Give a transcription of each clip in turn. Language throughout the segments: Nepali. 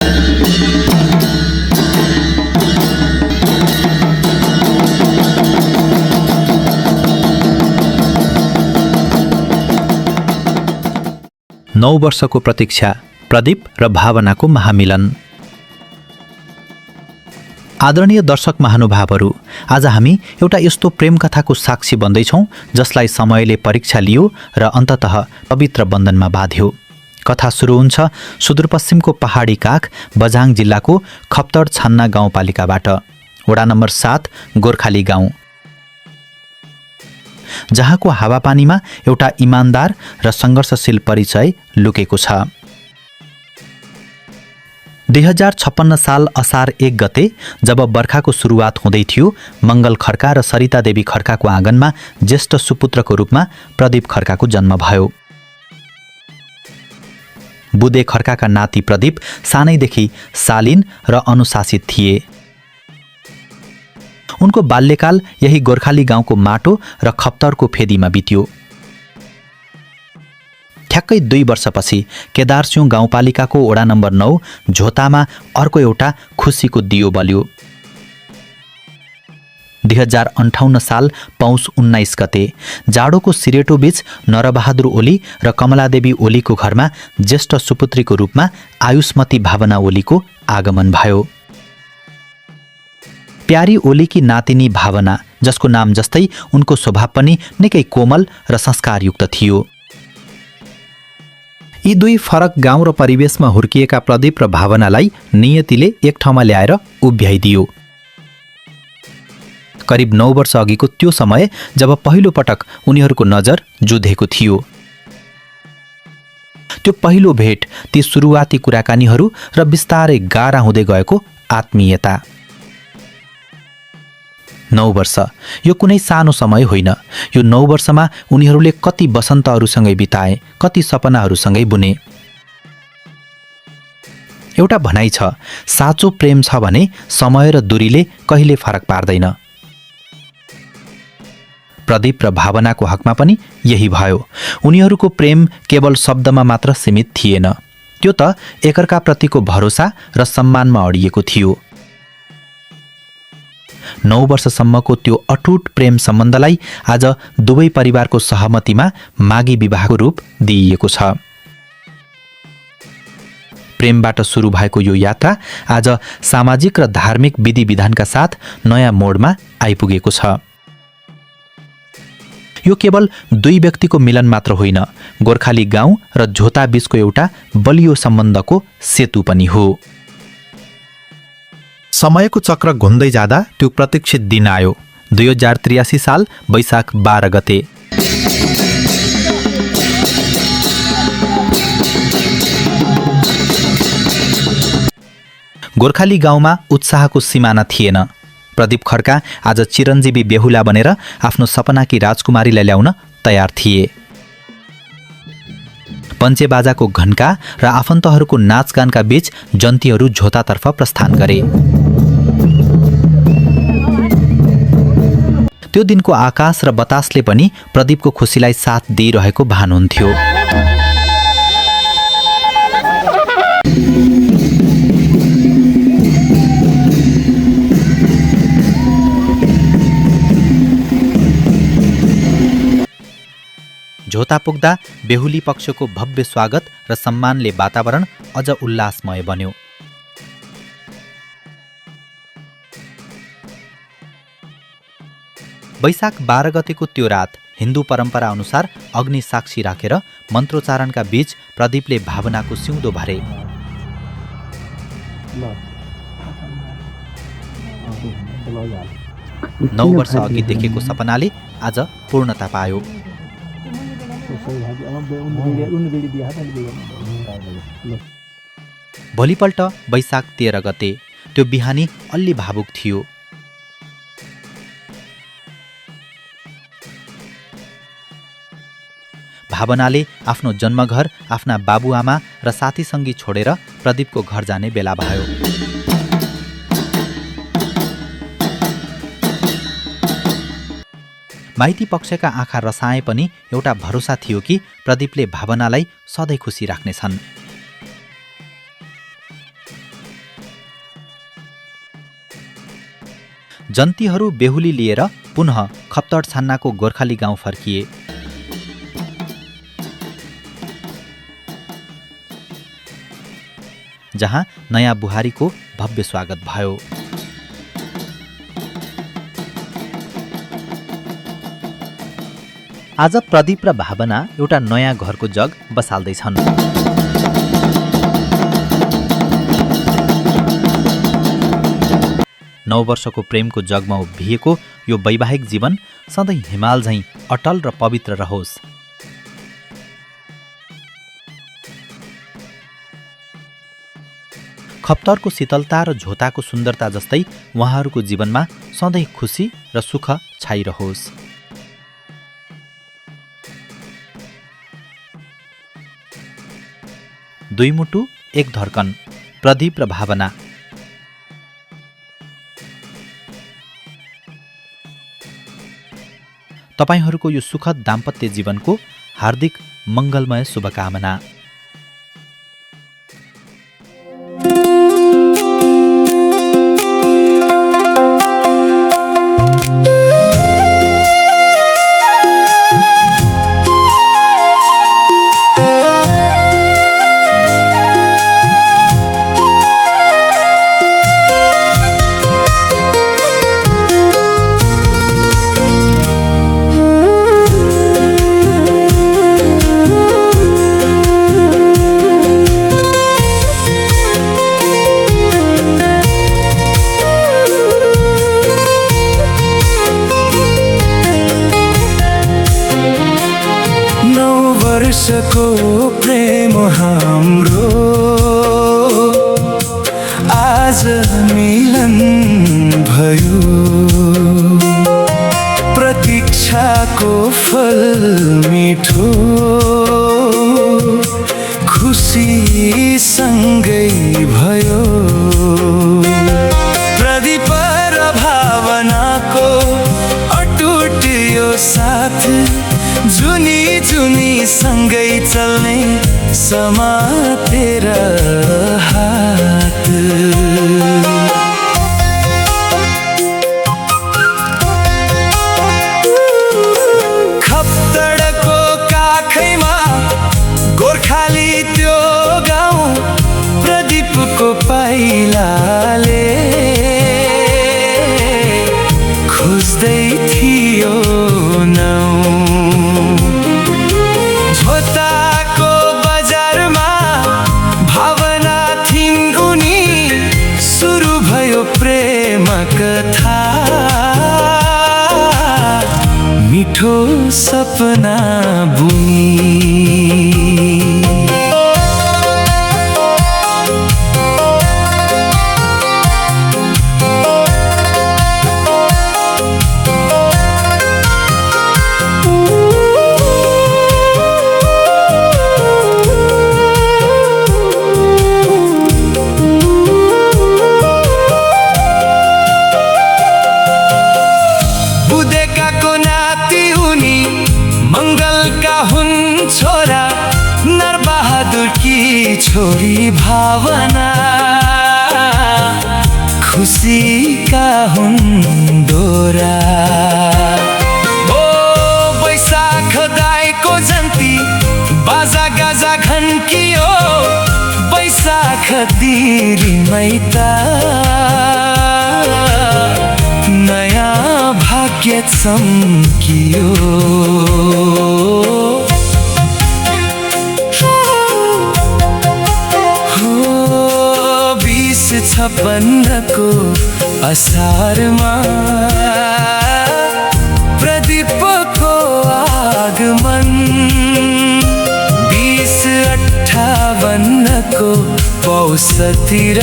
नौ वर्षको प्रतीक्षा, प्रदीप र भावनाको महामिलन। आदरणीय दर्शक महानुभावहरू, आज हामी एउटा यस्तो प्रेम कथाको साक्षी बन्दैछौँ जसलाई समयले परीक्षा लियो र अन्ततः पवित्र बन्धनमा बाँध्यो। कथा सुरु हुन्छ सुदूरपश्चिमको पहाडी काख बझाङ जिल्लाको खप्तड छान्ना गाउँपालिकाबाट, वडा नम्बर 7 गोर्खाली गाउँ, जहाँको हावापानीमा एउटा इमान्दार र सङ्घर्षशील परिचय लुकेको छ। 2056 साल असार 1 गते जब बर्खाको सुरुवात हुँदै थियो, मङ्गल खड्का र सरिता देवी खड्काको आँगनमा ज्येष्ठ सुपुत्रको रूपमा प्रदीप खड्काको जन्म भयो। बुदे खड्काका नाति प्रदीप सानैदेखि शालीन र अनुशासित थिए। उनको बाल्यकाल यही गोर्खाली गाउँको माटो र खप्तरको फेदीमा बित्यो। ठ्याक्कै 2 वर्षपछि केदारसिंह गाउँपालिकाको वडा नम्बर 9 झोतामा अर्को एउटा खुसीको दियो बल्यो। 2058 साल पौष 19 गते जाडोको सिरेटो बीच नरबहादुर ओली र कमलादेवी ओलीको घरमा ज्येष्ठ सुपुत्रीको रूपमा आयुष्मती भावना ओलीको आगमन भयो। प्यारी ओलीकी नातिनी भावना, जसको नाम जस्तै उनको स्वभाव पनि निकै कोमल र संस्कारयुक्त थियो। यी दुई फरक गाउँ र परिवेशमा हुर्किएका प्रदीप र भावनालाई नियतिले एक ठाउँमा ल्याएर उभ्याइदियो। करिब 9 वर्ष अघिको त्यो समय जब पहिलो पटक उनीहरूको नजर जुधेको थियो। त्यो पहिलो भेट, ती सुरुवाती कुराकानीहरू र बिस्तारै गाढा हुँदै गएको आत्मीयता। 9 वर्ष यो कुनै सानो समय होइन। यो 9 वर्षमा उनीहरूले कति वसन्तहरूसँगै बिताए, कति सपनाहरूसँगै बुने। एउटा भनाइ छ, साँचो प्रेम छ भने समय र दूरीले कहिले फरक पार्दैन। प्रदीप र भावनाको हकमा पनि यही भयो। उनीहरूको प्रेम केवल शब्दमा मात्र सीमित थिएन, त्यो त एकअर्काप्रतिको भरोसा र सम्मानमा अडिएको थियो। 9 वर्षसम्मको त्यो अटुट प्रेम सम्बन्धलाई आज दुवै परिवारको सहमतिमा मागी विवाहको रूप दिइएको छ। प्रेमबाट सुरु भएको यो यात्रा आज सामाजिक र धार्मिक विधि विधानका साथ नयाँ मोडमा आइपुगेको छ। यो केवल दुई व्यक्तिको मिलन मात्र होइन, गोर्खाली गाउँ र झोता बीचको एउटा बलियो सम्बन्धको सेतु पनि हो। समयको चक्र घुम्दै जाँदा त्यो प्रतीक्षित दिन आयो। 2083 साल वैशाख 12 गते। गोर्खाली गाउँमा उत्साहको सिमाना थिएन। प्रदीप खड्का आज चिरञ्जीवी बेहुला बनेर आफ्नो सपनाकी राजकुमारीलाई ल्याउन तयार थिए। पञ्चेबाजाको घन्का र आफन्तहरूको नाचगानका बीच जन्तीहरू झोतातर्फ प्रस्थान गरे। त्यो दिनको आकाश र बतासले पनि प्रदीपको खुसीलाई साथ दिइरहेको भान हुन्थ्यो। झोता पुग्दा बेहुली पक्षको भव्य स्वागत र सम्मानले वातावरण अझ उल्लासमय बन्यो। वैशाख 12 गतेको त्यो रात हिन्दू परम्परा अनुसार अग्नि साक्षी राखेर मन्त्रोच्चारणका बीच प्रदीपले भावनाको सिउँदो भरे। 9 वर्ष अघि देखेको सपनाले आज पूर्णता पायो। भोलिपल्ट वैशाख 13 गते त्यो बिहानी अलि भावुक थियो। भावनाले आफ्नो जन्मघर, आफ्ना बाबुआमा र साथीसङ्गी छोडेर प्रदीपको घर जाने बेला भयो। माइती पक्षका आँखा रसाए पनि एउटा भरोसा थियो कि प्रदीपले भावनालाई सधैँ खुसी राख्नेछन्। जन्तीहरू बेहुली लिएर पुनः खप्तड छान्नाको गोर्खाली गाउँ फर्किए। जहाँ नयाँ बुहारीको भव्य स्वागत भयो। आज प्रदीप र भावना एउटा नयाँ घरको जग बसाल्दैछन्। 9 वर्षको प्रेमको जगमा उभिएको यो वैवाहिक जीवन सधैँ हिमाल झैँ अटल र पवित्र रहोस्। खप्तडको शीतलता र झोताको सुन्दरता जस्तै उहाँहरूको जीवनमा सधैँ खुसी र सुख छाइरहोस्। दुई मुटु एक धड्कन, प्रदीप र भावना। तपाईहरूको यो सुखद दाम्पत्य जीवनको हार्दिक मङ्गलमय शुभकामना। वर्षको प्रेम हाम्रो आज मिलन भयो। प्रतीक्षाको फल मिठो खुसी सँगै भयो। प्रदीप र भावनाको अटुट यो साथ जुनी जुनी सँगै चल्ने समातेर हात। खप्तडको काखैमा गोर्खाली त्यो गाउँ प्रदीपको पाइलाले खोज्दै थियो नाउँ। झोताको बजारमा भावना थिइन् उनी, सुरु भयो प्रेम कथा। मिठो सपना बुनी छोरी भावना खुसीका हुन् डोरा। ओ बैशाख दाइको जन्ती बाजा गाजा घन्कियो, बैशाख दिरीमै त नयाँ भाग्य चम्कियो। 56 को असारमा प्रदीपको आगमन। 2058 को पौषतिर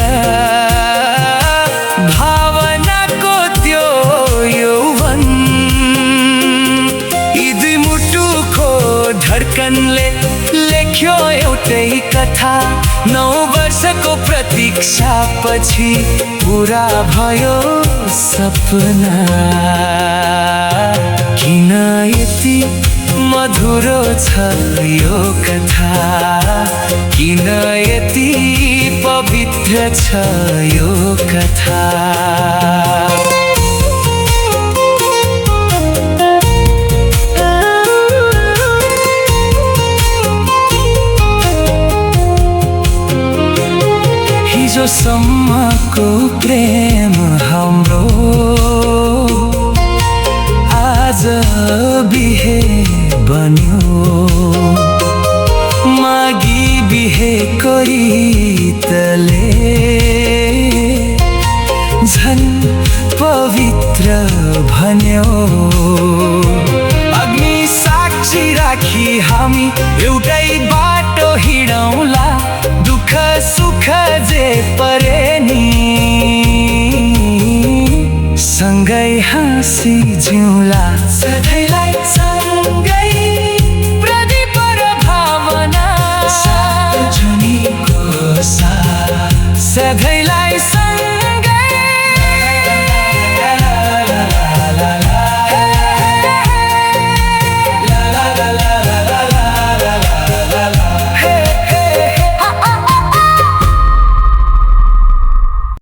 भावनाको त्यो यौवन। ईद मुटुको धड्कनले लेख्यो एउटै कथा। 9 वर्षको प्रतीक्षा पछि पुरा भयो सपना। किन यति मधुरो छ यो कथा, किन यति पवित्र छ यो कथा। हिजोसम्मको प्रेम हाम्रो आज बिहे बन्यो मागी बिहेको रीतले झन् पवित्र भन्यो अग्नि साक्षी राखी हामी एउटै बाटो हिँडौँला दुःख सुख जे परे नि सँगै हाँसी जिउँला सधैँलाई सँगै प्रदीप र भावना साथ जुनीको साथ सधैँलाई सँगै